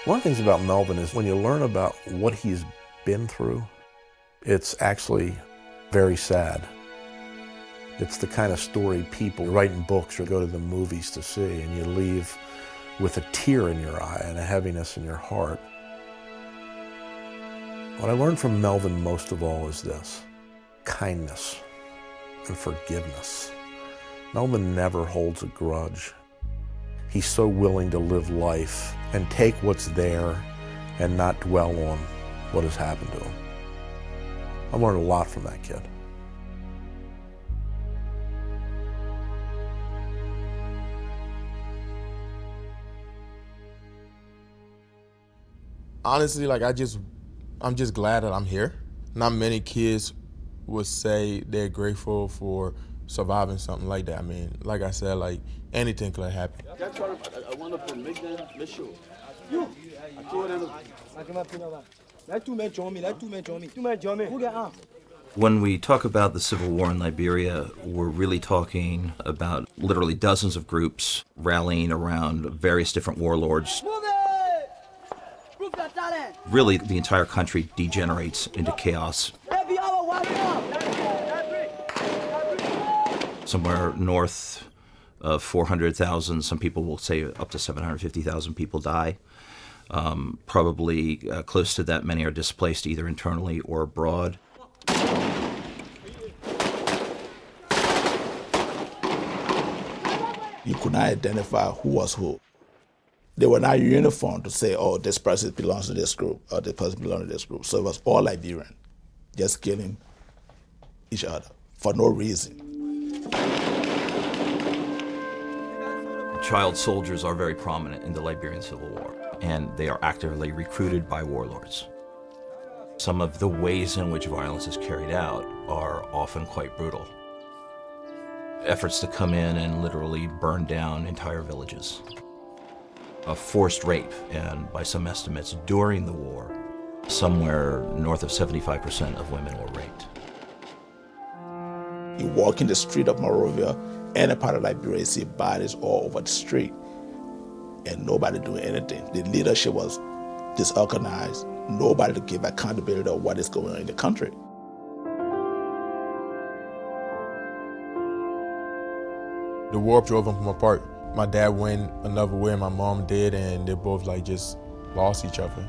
One of the things about Melvin is when you learn about what he's been through, it's actually very sad. It's the kind of story people write in books or go to the movies to see, and you leave with a tear in your eye and a heaviness in your heart. What I learned from Melvin most of all is this: kindness and forgiveness. Melvin never holds a grudge. He's so willing to live life and take what's there and not dwell on what has happened to him. I learned a lot from that kid. Honestly, I'm just glad that I'm here. Not many kids would say they're grateful for surviving something like that. I mean, like I said, like anything could happen. I want to make them make sure. You. I told them. When we talk about the Civil War in Liberia, we're really talking about literally dozens of groups rallying around various different warlords. Really, the entire country degenerates into chaos. Somewhere north of 400,000, some people will say up to 750,000 people die. Probably close to that many are displaced either internally or abroad. You could not identify who was who. They were not uniform to say, oh, this person belongs to this group, or this person belongs to this group. So it was all Liberian, just killing each other for no reason. Child soldiers are very prominent in the Liberian Civil War, and they are actively recruited by warlords. Some of the ways in which violence is carried out are often quite brutal. Efforts to come in and literally burn down entire villages. A forced rape, and by some estimates during the war, somewhere north of 75% of women were raped. You walk in the street of Monrovia, any part of Liberia, you see bodies all over the street, and nobody doing anything. The leadership was disorganized, nobody to give accountability of what is going on in the country. The war drove them apart. My dad went another way, and my mom did, and they both just lost each other.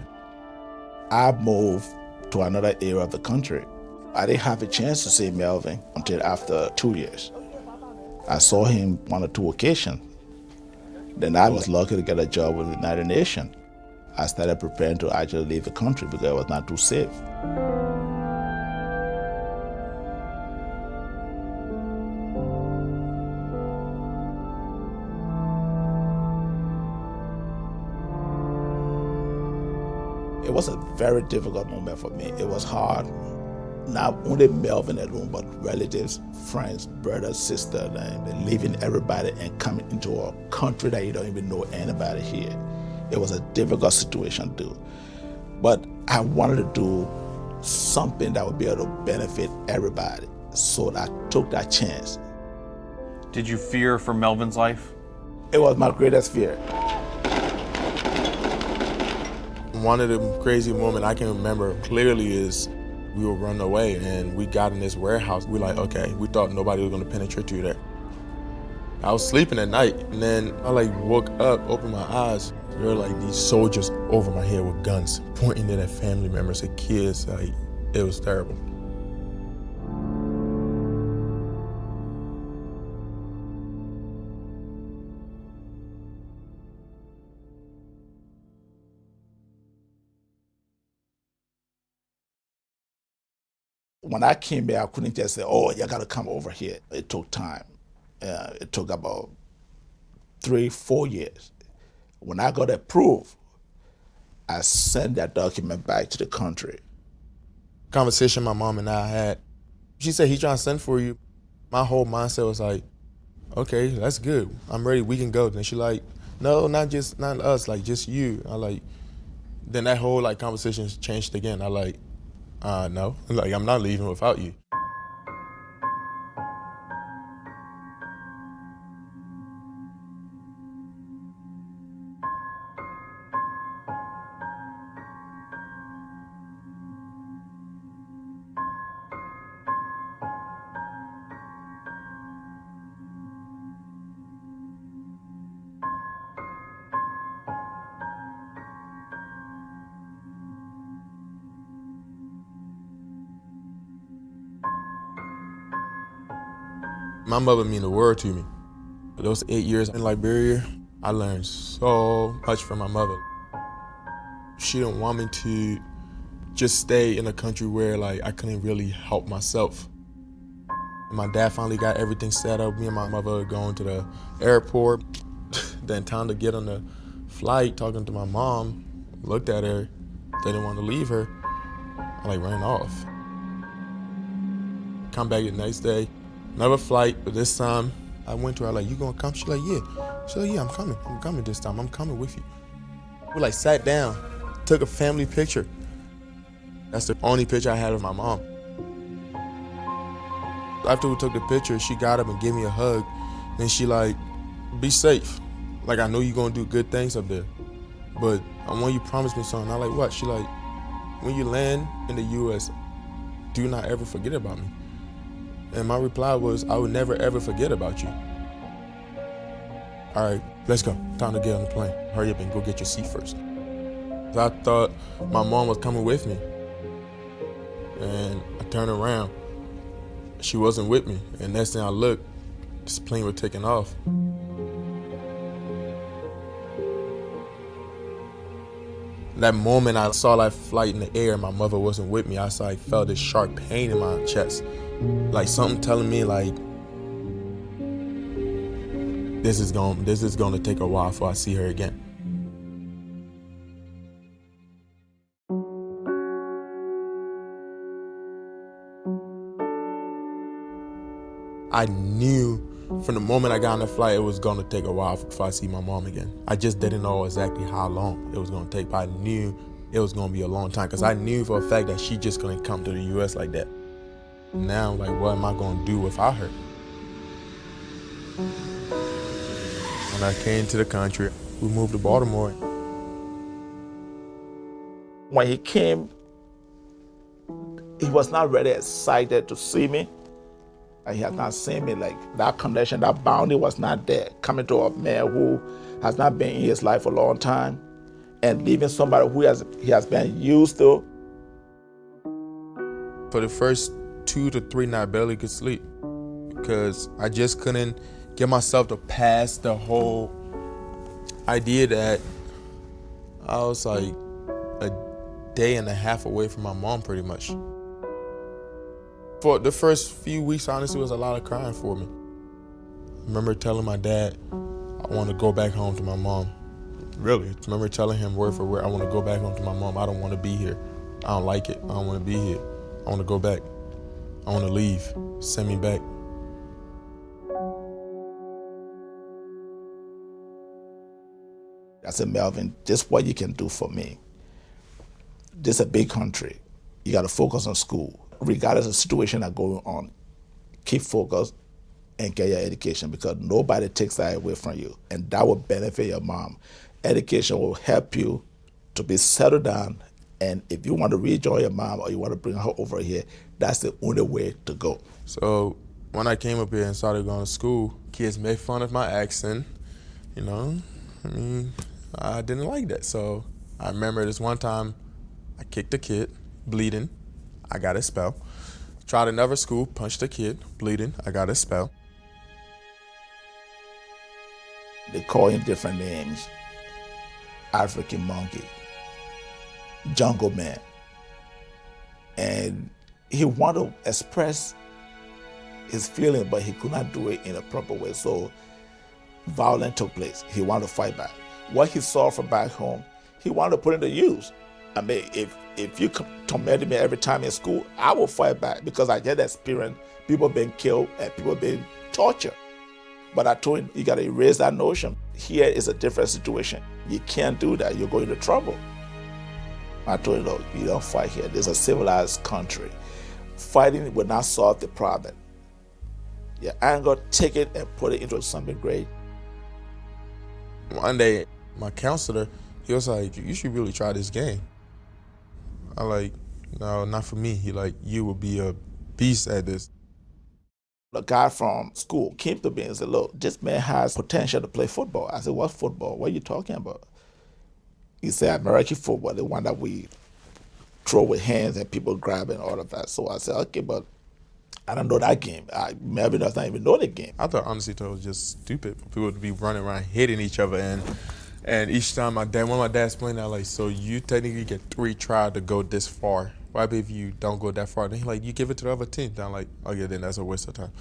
I moved to another area of the country. I didn't have a chance to see Melvin until after 2 years. I saw him on 2 occasions. Then I was lucky to get a job with the United Nations. I started preparing to actually leave the country because it was not too safe. It was a very difficult moment for me. It was hard. Not only Melvin alone, but relatives, friends, brothers, sisters, and leaving everybody and coming into a country that you don't even know anybody here. It was a difficult situation to do. But I wanted to do something that would be able to benefit everybody. So I took that chance. Did you fear for Melvin's life? It was my greatest fear. One of the crazy moments I can remember clearly is we were running away and we got in this warehouse. We're like, okay, we thought nobody was gonna penetrate through there. I was sleeping at night and then I woke up, opened my eyes. There were these soldiers over my head with guns pointing at family members and kids. It was terrible. When I came back, I couldn't just say, oh, you gotta come over here. It took time. It took about 3-4 years. When I got approved, I sent that document back to the country. Conversation my mom and I had, she said, he's trying to send for you. My whole mindset was okay, that's good. I'm ready, we can go. Then she no, not us, just you. Then that whole conversation changed again. No, I'm not leaving without you. My mother mean the world to me. Those 8 years in Liberia, I learned so much from my mother. She didn't want me to just stay in a country where like I couldn't really help myself. My dad finally got everything set up. Me and my mother going to the airport. Then time to get on the flight, talking to my mom, looked at her, didn't want to leave her. I like ran off. Come back the next day, another flight, but this time I went to her like, you gonna come? She's like, yeah. She's like, yeah, I'm coming this time, I'm coming with you. We like sat down, took a family picture. That's the only picture I had of my mom. After we took the picture, she got up and gave me a hug. Then she like, be safe. Like, I know you're gonna do good things up there, but I want you to promise me something. I like, what? She like, when you land in the US, do not ever forget about me. And my reply was, I would never ever forget about you. All right, let's go. Time to get on the plane. Hurry up and go get your seat first. So I thought my mom was coming with me. And I turned around. She wasn't with me. And next thing I looked, this plane was taking off. That moment I saw that flight in the air and my mother wasn't with me, I felt this sharp pain in my chest. Like something telling me like, this is gonna take a while before I see her again. I knew from the moment I got on the flight, it was gonna take a while before I see my mom again. I just didn't know exactly how long it was gonna take, but I knew it was gonna be a long time because I knew for a fact that she just couldn't come to the US like that. Now, like, what am I gonna do without her? When I came to the country, we moved to Baltimore. When he came, he was not really excited to see me. He had not seen me. Like, that connection, that boundary was not there. Coming to a man who has not been in his life for a long time and leaving somebody who he has been used to. For the first 2 to 3 nights, I barely could sleep because I just couldn't get myself to pass the whole idea that I was like a day and a half away from my mom pretty much. For the first few weeks, honestly, it was a lot of crying for me. I remember telling my dad, I want to go back home to my mom. Really, I remember telling him word for word, I want to go back home to my mom. I don't want to be here. I don't like it. I don't want to be here. I want to go back. I want to leave. Send me back. I said, Melvin, this is what you can do for me. This is a big country. You got to focus on school. Regardless of the situation that's going on, keep focused and get your education because nobody takes that away from you. And that will benefit your mom. Education will help you to be settled down. And if you want to rejoin your mom or you want to bring her over here, that's the only way to go. So when I came up here and started going to school, kids made fun of my accent, you know? I mean, I didn't like that. So I remember this one time I kicked a kid, bleeding. I got a spell. Tried another school, punched a kid, bleeding. I got a spell. They call him different names. African monkey, jungle man. And he wanted to express his feeling, but he could not do it in a proper way. So violence took place. He wanted to fight back. What he saw from back home, he wanted to put into use. I mean, if you tormented me every time in school, I will fight back because I get experience people being killed and people being tortured. But I told him, you got to erase that notion. Here is a different situation. You can't do that. You're going to trouble. I told him, look, you don't fight here. This is a civilized country. Fighting will not solve the problem. Your anger, take it and put it into something great. One day, my counselor, he was like, you should really try this game. I like, no, not for me. He like, you will be a beast at this. The guy from school came to me and said, look, this man has potential to play football. I said, what football? What are you talking about? He said, American football, the one that we throw with hands and people grab and all of that. So I said, okay, but I don't know that game. Melvin does not even know the game. I thought, honestly, it was just stupid for people to be running around hitting each other. And each time one of my dads explained that, like, so you technically get 3 tries to go this far. Why if you don't go that far? Then he's like, you give it to the other team. Then I'm like, okay, then that's a waste of time.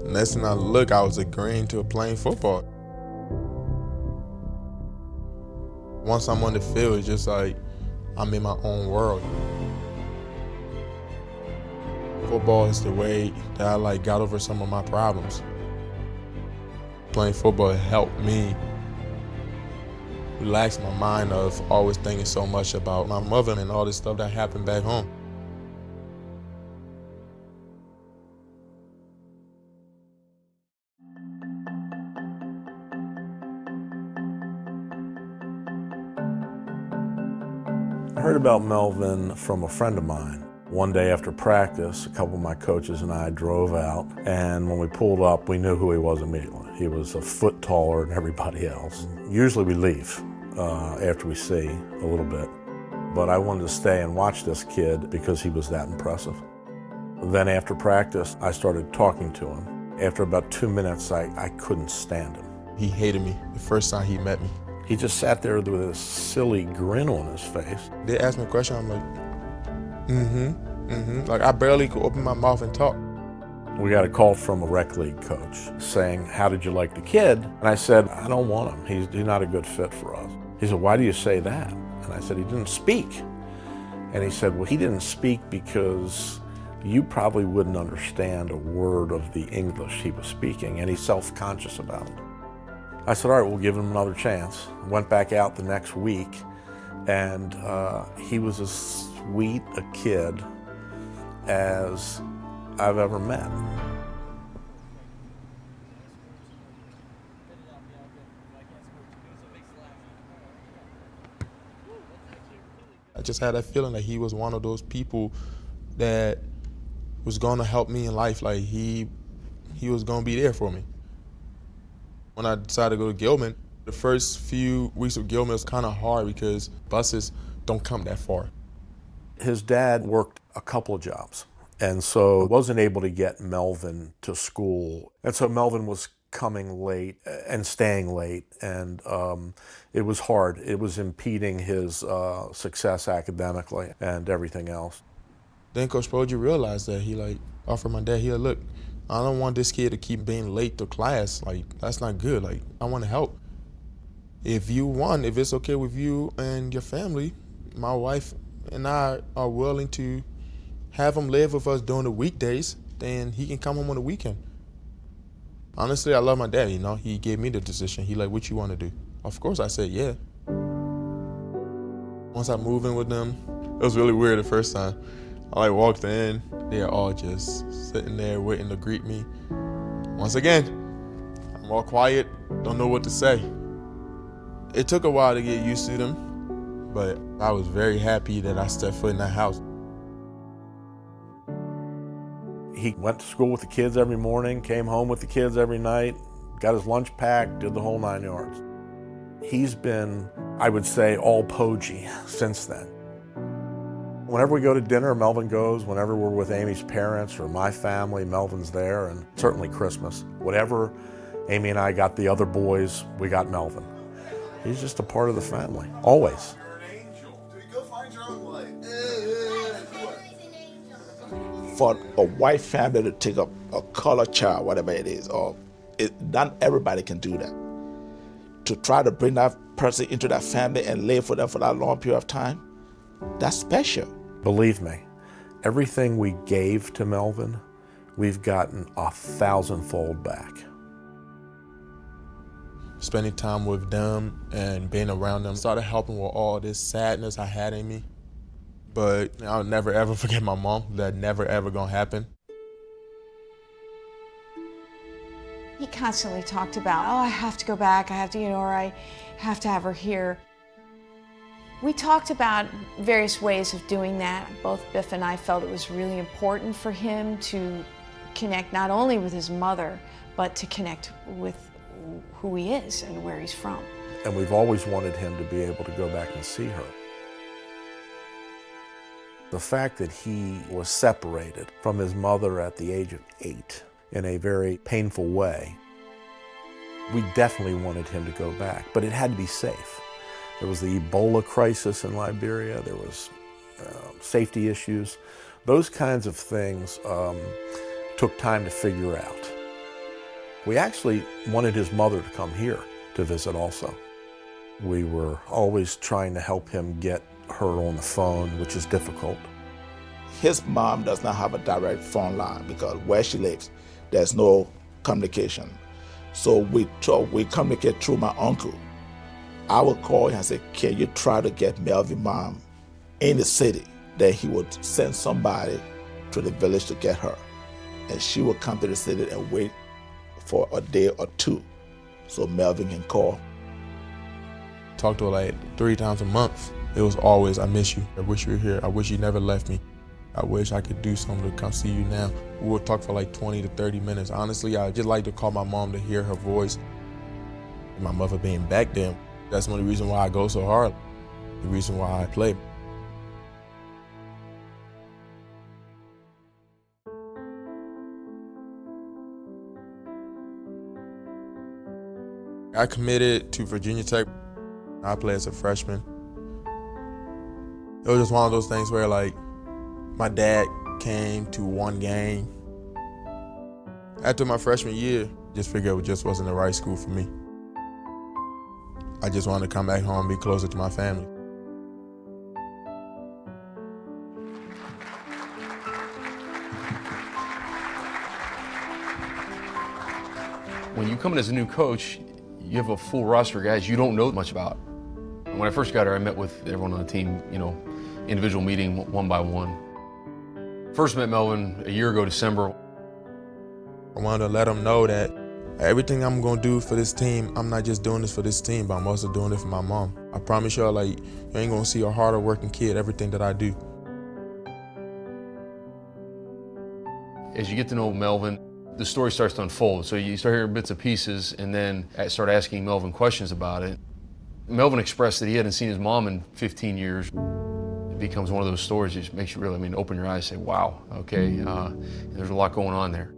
Next thing I look, I was agreeing to playing football. Once I'm on the field, it's just like I'm in my own world. Football is the way that I like got over some of my problems. Playing football helped me relax my mind of always thinking so much about my mother and all this stuff that happened back home. I heard about Melvin from a friend of mine. One day after practice, a couple of my coaches and I drove out, and when we pulled up, we knew who he was immediately. He was a foot taller than everybody else. Usually we leave after we see a little bit, but I wanted to stay and watch this kid because he was that impressive. Then after practice, I started talking to him. After about 2 minutes, I couldn't stand him. He hated me the first time he met me. He just sat there with a silly grin on his face. They asked me a question, I'm like, Like I barely could open my mouth and talk. We got a call from a rec league coach saying, how did you like the kid? And I said, I don't want him. He's not a good fit for us. He said, why do you say that? And I said, he didn't speak. And he said, well, he didn't speak because you probably wouldn't understand a word of the English he was speaking, and he's self-conscious about it. I said, all right, we'll give him another chance. Went back out the next week, and he was as sweet a kid as I've ever met. I just had that feeling that he was one of those people that was gonna help me in life. Like he was gonna be there for me. When I decided to go to Gilman, the first few weeks of Gilman was kind of hard because buses don't come that far. His dad worked a couple of jobs, and so wasn't able to get Melvin to school. And so Melvin was coming late and staying late, and it was hard. It was impeding his success academically and everything else. Then Coach Poggi realized that he offered my dad, look, I don't want this kid to keep being late to class. Like, that's not good. Like, I want to help. If it's okay with you and your family, my wife and I are willing to have him live with us during the weekdays, then he can come home on the weekend. Honestly, I love my dad, He gave me the decision. He what you want to do? Of course, I said, yeah. Once I moved in with them, it was really weird the first time. I walked in, they're all just sitting there waiting to greet me. Once again, I'm all quiet, don't know what to say. It took a while to get used to them, but I was very happy that I stepped foot in that house. He went to school with the kids every morning, came home with the kids every night, got his lunch packed, did the whole 9 yards. He's been, I would say, all Poggi since then. Whenever we go to dinner, Melvin goes. Whenever we're with Amy's parents or my family, Melvin's there, and certainly Christmas. Whatever Amy and I got the other boys, we got Melvin. He's just a part of the family, always. For a white family to take up a colored child, whatever it is, not everybody can do that. To try to bring that person into that family and live with them for that long period of time, that's special. Believe me, everything we gave to Melvin, we've gotten 1,000-fold back. Spending time with them and being around them started helping with all this sadness I had in me. But I'll never ever forget my mom. That never ever gonna happen. He constantly talked about, I have to go back, I have to, or I have to have her here. We talked about various ways of doing that. Both Biff and I felt it was really important for him to connect not only with his mother, but to connect with who he is and where he's from. And we've always wanted him to be able to go back and see her. The fact that he was separated from his mother at the age of 8 in a very painful way, we definitely wanted him to go back, but it had to be safe. There was the Ebola crisis in Liberia, there was safety issues. Those kinds of things took time to figure out. We actually wanted his mother to come here to visit also. We were always trying to help him get her on the phone, which is difficult. His mom does not have a direct phone line because where she lives, there's no communication. So we communicate through my uncle. I would call him and say, can you try to get Melvin's mom in the city? Then he would send somebody to the village to get her. And she would come to the city and wait for a day or two so Melvin can call. Talk to her like 3 times a month. It was always, I miss you. I wish you were here. I wish you never left me. I wish I could do something to come see you now. We would talk for like 20 to 30 minutes. Honestly, I just like to call my mom to hear her voice. My mother being back there, that's one of the reasons why I go so hard. The reason why I play. I committed to Virginia Tech. I played as a freshman. It was just one of those things where like my dad came to one game. After my freshman year, just figured it just wasn't the right school for me. I just wanted to come back home and be closer to my family. When you come in as a new coach, you have a full roster of guys you don't know much about. When I first got here, I met with everyone on the team, individual meeting one by one. First met Melvin a year ago, December. I wanted to let him know that everything I'm gonna do for this team, I'm not just doing this for this team, but I'm also doing it for my mom. I promise y'all, like, you ain't gonna see a harder working kid, everything that I do. As you get to know Melvin, the story starts to unfold. So you start hearing bits and pieces and then start asking Melvin questions about it. Melvin expressed that he hadn't seen his mom in 15 years. It becomes one of those stories that just makes you really, open your eyes and say, wow, okay, there's a lot going on there.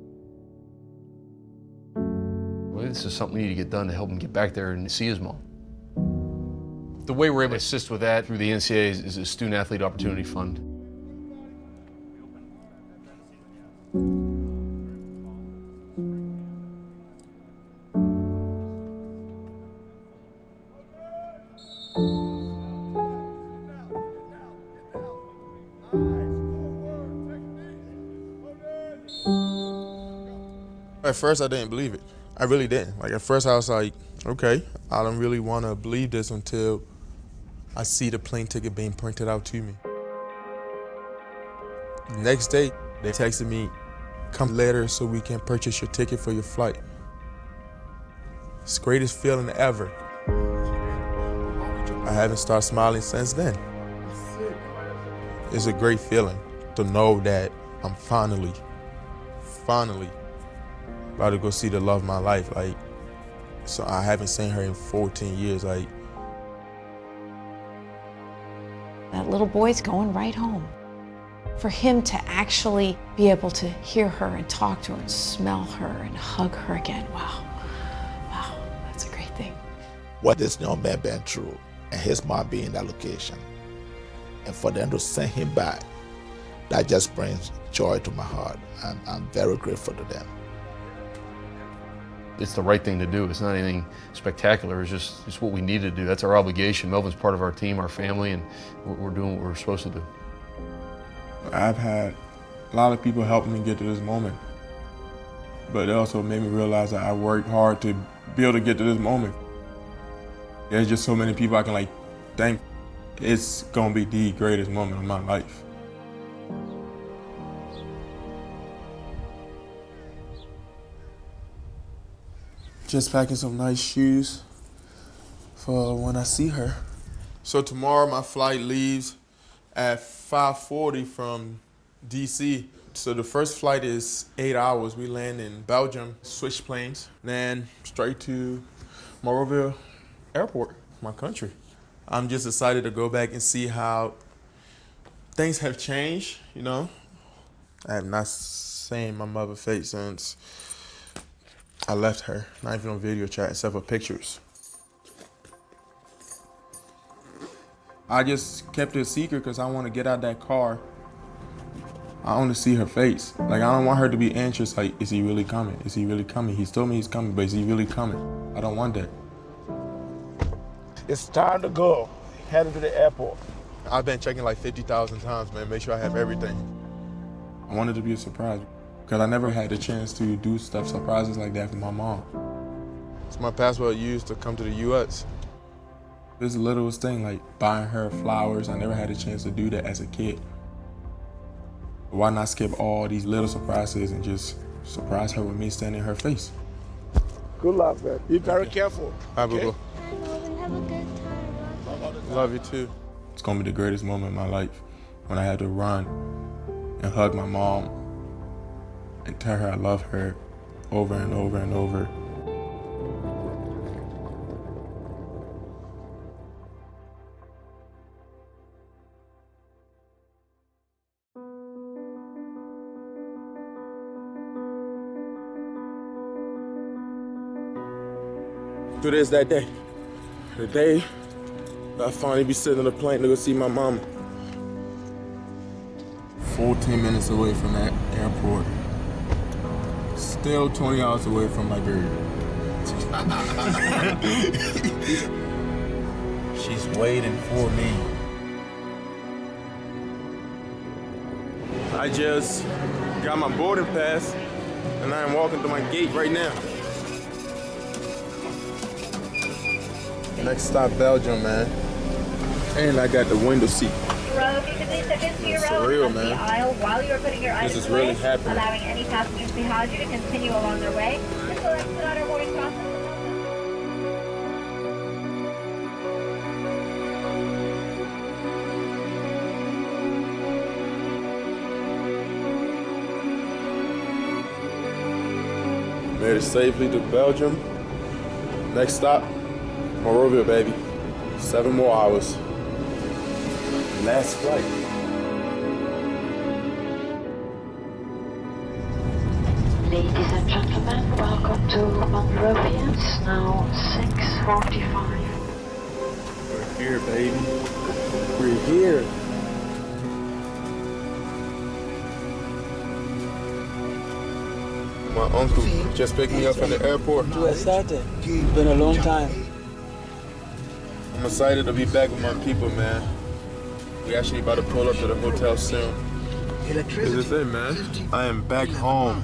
Well, this is something we need to get done to help him get back there and see his mom. The way we're able to assist with that through the NCAA is a Student Athlete Opportunity Fund. At first, I didn't believe it. I really didn't. Like, at first, I was like, okay, I don't really want to believe this until I see the plane ticket being printed out to me. The next day, they texted me, come later so we can purchase your ticket for your flight. It's the greatest feeling ever. I haven't started smiling since then. It's a great feeling to know that I'm finally about to go see the love of my life. Like, so I haven't seen her in 14 years. Like, that little boy's going right home. For him to actually be able to hear her and talk to her and smell her and hug her again, wow, that's a great thing. What this young man been through and his mom being in that location, and for them to send him back, that just brings joy to my heart, and I'm very grateful to them. It's the right thing to do. It's not anything spectacular. It's what we need to do. That's our obligation. Melvin's part of our team, our family, and we're doing what we're supposed to do. I've had a lot of people helping me get to this moment, but it also made me realize that I worked hard to be able to get to this moment. There's just so many people I can thank. It's gonna be the greatest moment of my life. Just packing some nice shoes for when I see her. So tomorrow my flight leaves at 5:40 from DC. So the first flight is 8 hours. We land in Belgium, switch planes, then straight to Monrovia Airport, my country. I'm just excited to go back and see how Things have changed, you know. I have not seen my mother's face since I left her, not even on video chat, except for pictures. I just kept it a secret because I want to get out that car. I want to see her face. Like, I don't want her to be anxious, like, is he really coming? Is he really coming? He's told me he's coming, but is he really coming? I don't want that. It's time to go. Heading to the airport. I've been checking like 50,000 times, man, make sure I have everything. I wanted to be a surprise because I never had the chance to do surprises like that for my mom. It's my passport used to come to the U.S. It's the littlest thing, like buying her flowers. I never had a chance to do that as a kid. Why not skip all these little surprises and just surprise her with me standing in her face? Good luck, man. Be very careful. Bye, okay? Boo-boo. Hi, Melvin. Have a good time. Love you too. It's gonna be the greatest moment in my life when I had to run and hug my mom and tell her I love her over and over and over. Today's that day. The day that I finally be sitting on the plane to go see my mama. 14 minutes away from that airport. Still 20 hours away from Liberia. She's waiting for me. I just got my boarding pass and I am walking to my gate right now. Next stop, Belgium, man. And I got the window seat. It's surreal, man. This is really happening. Allowing any passengers behind you to continue along their way. This will expedite our boarding process. Made it safely to Belgium. Next stop, Monrovia, baby. 7 more hours. Last flight. Ladies and gentlemen, welcome to Monrovia. It's now 6:45. We're here, baby. We're here. My uncle just picked me up from the airport. Too excited. It's been a long time. I'm excited to be back with my people, man. We actually about to pull up to the hotel soon. This is it, man. I am back home.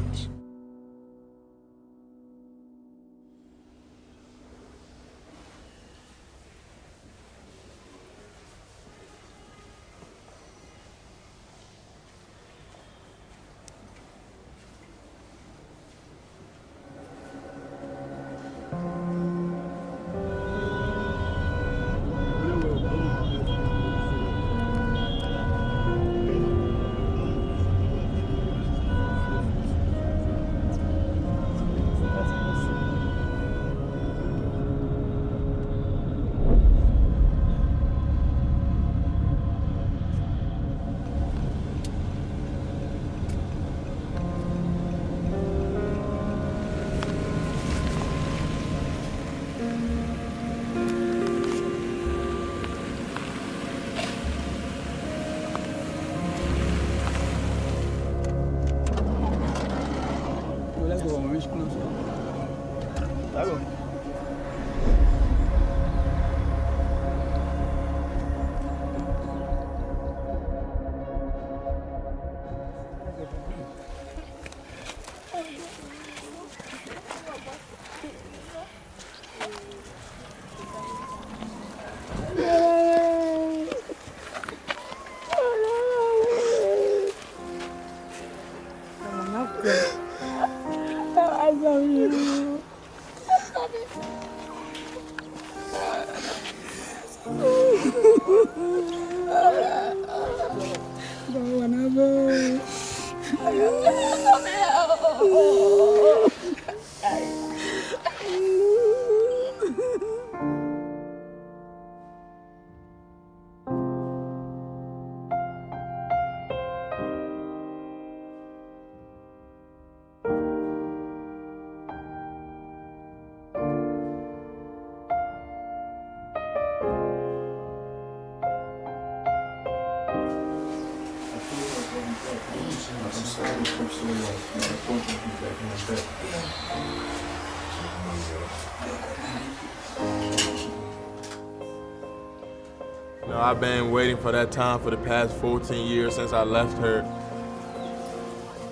I love you. You know, I've been waiting for that time for the past 14 years since I left her.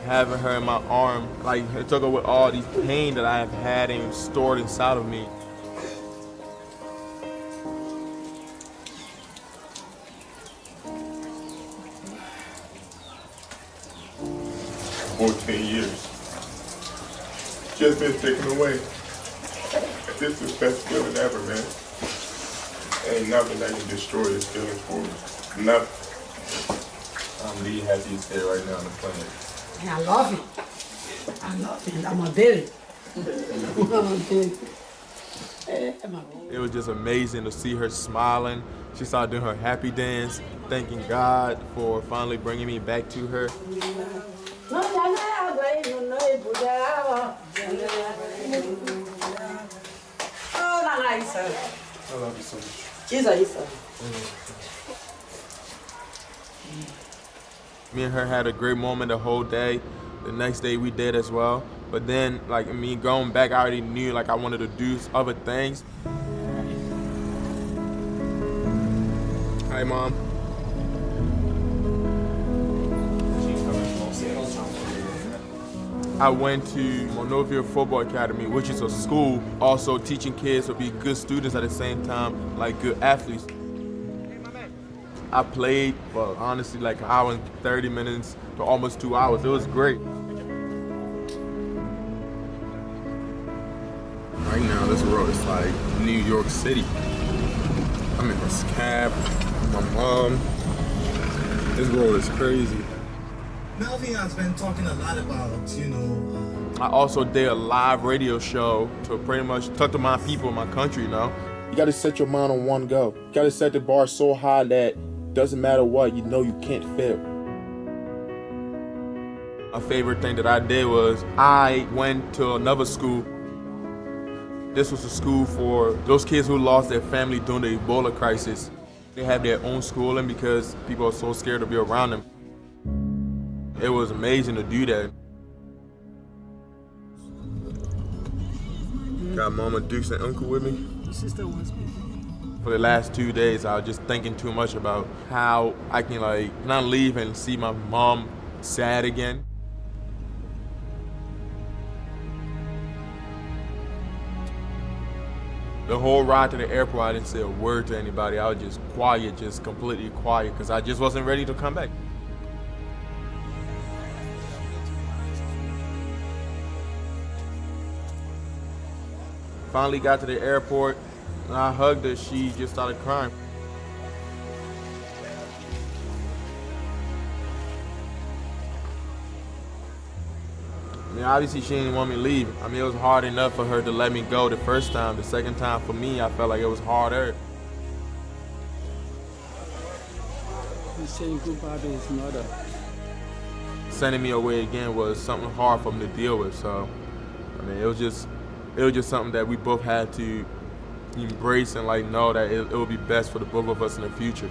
Having her in my arm, like, it took away all these pain that I have had and stored inside of me. Years. Just been taken away. This is the best feeling ever, man. Ain't nothing that can destroy this feeling for me. Nothing. I'm the happiest day right now on the planet. And I love him. I love him. I'm a baby. It was just amazing to see her smiling. She started doing her happy dance, thanking God for finally bringing me back to her. I love you so much. Me and her had a great moment the whole day. The next day we did as well. But then, like, me going back, I already knew, like, I wanted to do other things. Hi, Mom. I went to Monrovia Football Academy, which is a school also teaching kids to be good students at the same time, like good athletes. I played for honestly like an hour and 30 minutes to almost 2 hours. It was great. Right now, this road is like New York City. I'm in this cab with my mom. This road is crazy. Melvin has been talking a lot about, I also did a live radio show to pretty much talk to my people in my country, you know? You gotta set your mind on one go. You gotta set the bar so high that doesn't matter what, you know you can't fail. My favorite thing that I did was I went to another school. This was a school for those kids who lost their family during the Ebola crisis. They have their own schooling because people are so scared to be around them. It was amazing to do that. Got Mama Dukes and Uncle with me. Sister wants me. For the last 2 days, I was just thinking too much about how I can like not leave and see my mom sad again. The whole ride to the airport, I didn't say a word to anybody. I was just quiet, just completely quiet, because I just wasn't ready to come back. Finally got to the airport, and I hugged her. She just started crying. I mean, obviously she didn't want me to leave. I mean, it was hard enough for her to let me go the first time. The second time for me, I felt like it was harder. Saying goodbye to his mother. Sending me away again was something hard for me to deal with. So, I mean, it was just something that we both had to embrace and like know that it would be best for the both of us in the future.